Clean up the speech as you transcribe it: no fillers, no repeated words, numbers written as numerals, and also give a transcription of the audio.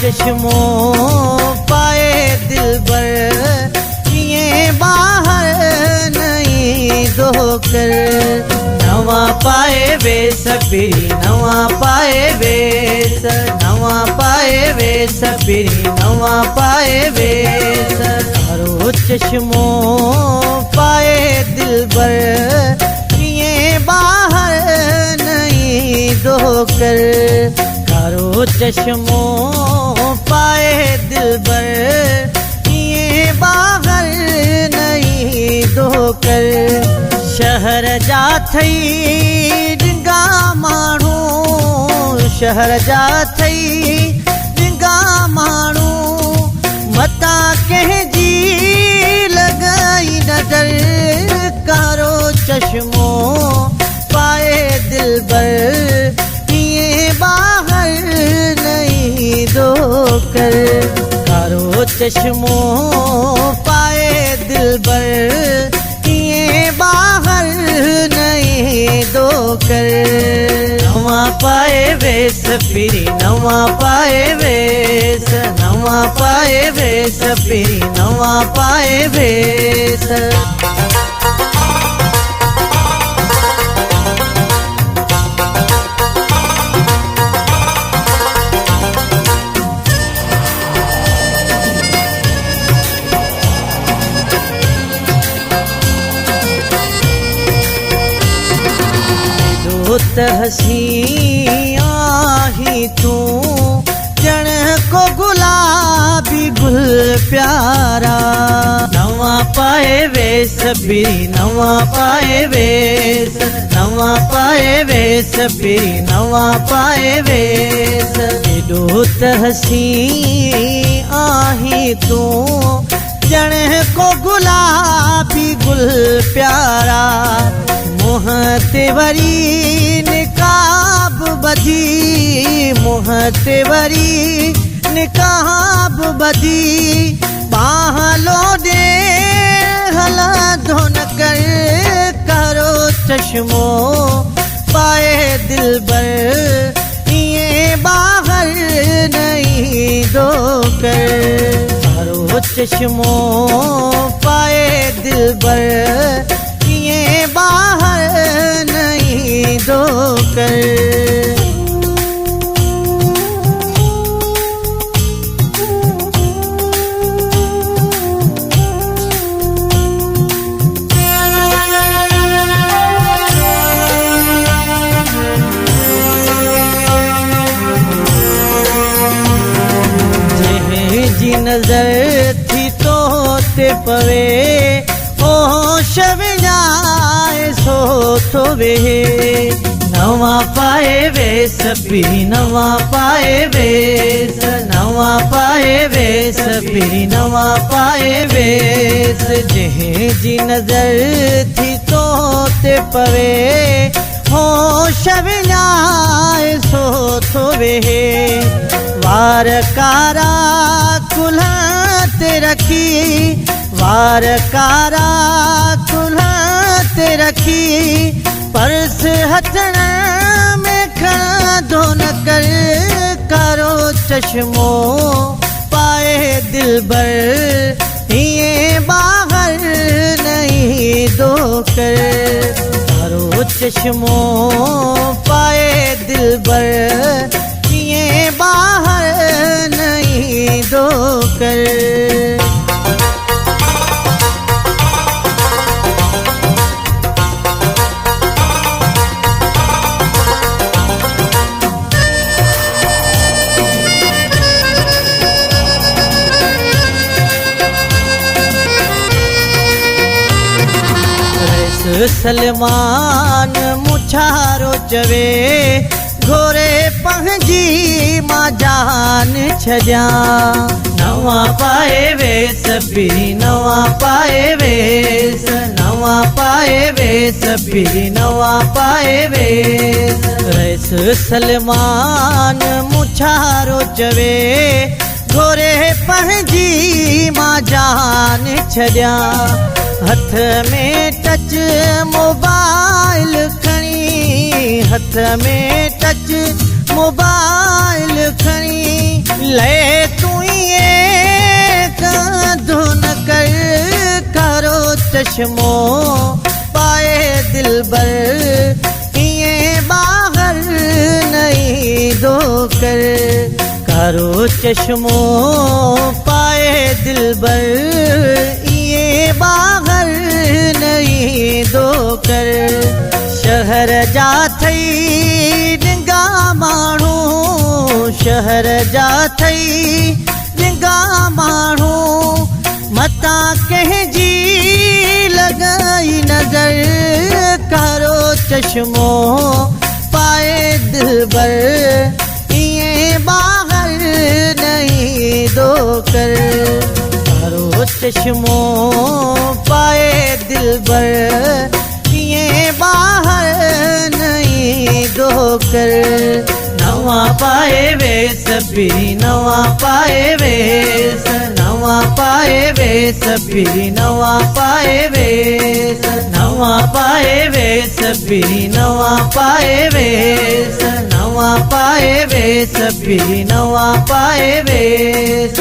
चश्मो पाए दिलबर ये बाहर नहीं धोकर। नवा पाए वेस पिरी नवा पाए वेस, नवा पाए वेस पिरी नवा पाए वेस। कारो चश्मो पाए दिलबर ये बाहर नहीं धोकर। कारो चश्मो पाए दिलबर ये बाहर नहीं धोकर। शहर जा थई डिंगा माण्हू, शहर जा थई डिंगा माण्हू। मता कंहिंजी लॻाई नज़र। कारो चश्मो पाए दिलबर ये बाहर नहीं धोकर। कारो चश्मो पाए दिलबर ये बाहर नहीं धोकर। नवा पाए वेस पिरी नवा पाए वेस, नवा पाए वेस पिरी नवा पाए वेस। त हसी आही तू जण को गुलाबी गुल प्यारा। नवा पाए वेस पिरी नवा पाए वेस, नवा पाए वेस पिरी नवा पाए वेस। एडो त हसी आही तू जण को गुलाबी गुल प्यारा। मुँह ते वरी निकाब बधी, मुँह ते वरी निकाब बधी। बाह लोडे हला धोन कर। कारो चश्मो पाए दिलबर ये बाहर नहीं धोकर। कारो चश्मो पाए दिलबर ये बाहर नहीं धोकर। जी नजर थी तो ते पवे होश विञाए सो तो वे। नवा पाए वेस पिरी नवा पाए वेस, नवा पाए वेस पिरी नवा पाए वेस। जंहिं जी नजर थी तो ते पवे होश विञाए सो तो वे। वार कारा कुल्हा ते रखी, वार कारा कुल्हा ते रखी। पर्स हथण में खड़ा धोन कर। कारो चश्मो पाए दिलबर ये बाहर नहीं धोकर। कारो चश्मो पाए दिलबर ये बाहर नहीं धोकर। सलमान मुछारो चवे घोरे पंहिंजी मां जान छॾिया। नवा पाए वेस पिरी नवा पाए वेस, नवा पाए वेस पिरी नवा पाए वेस। रैस सलमान मुछारो चवे घोरे पंहिंजी मां जान छॾिया। हथ में टच मोबाइल खणी, हथ में टच मोबाइल खणी ले चश्मो पाए दिलबर इए बाहर नहीं धोकर कारो चश्मो पाए दिलबर इए बाहर नहीं धोकर शहर जा थई निंगा माण्हू शहर जा थई निंगा माण्हू मता कंहिंजी लॻाई नज़र कारो चश्मो पाए दिलबर इए बाहर नहीं धोकर कारो चश्मो पाए दिलबर इए बाहर नहीं धोकर नवा पाए वेस पीरी नवा पाए वेस नवा पाए वेस पीरी नवा पाए वेस नवा पाए वेस पीरी नवा पाए वेस नवा पाए वेस पीरी नवा पाए वेस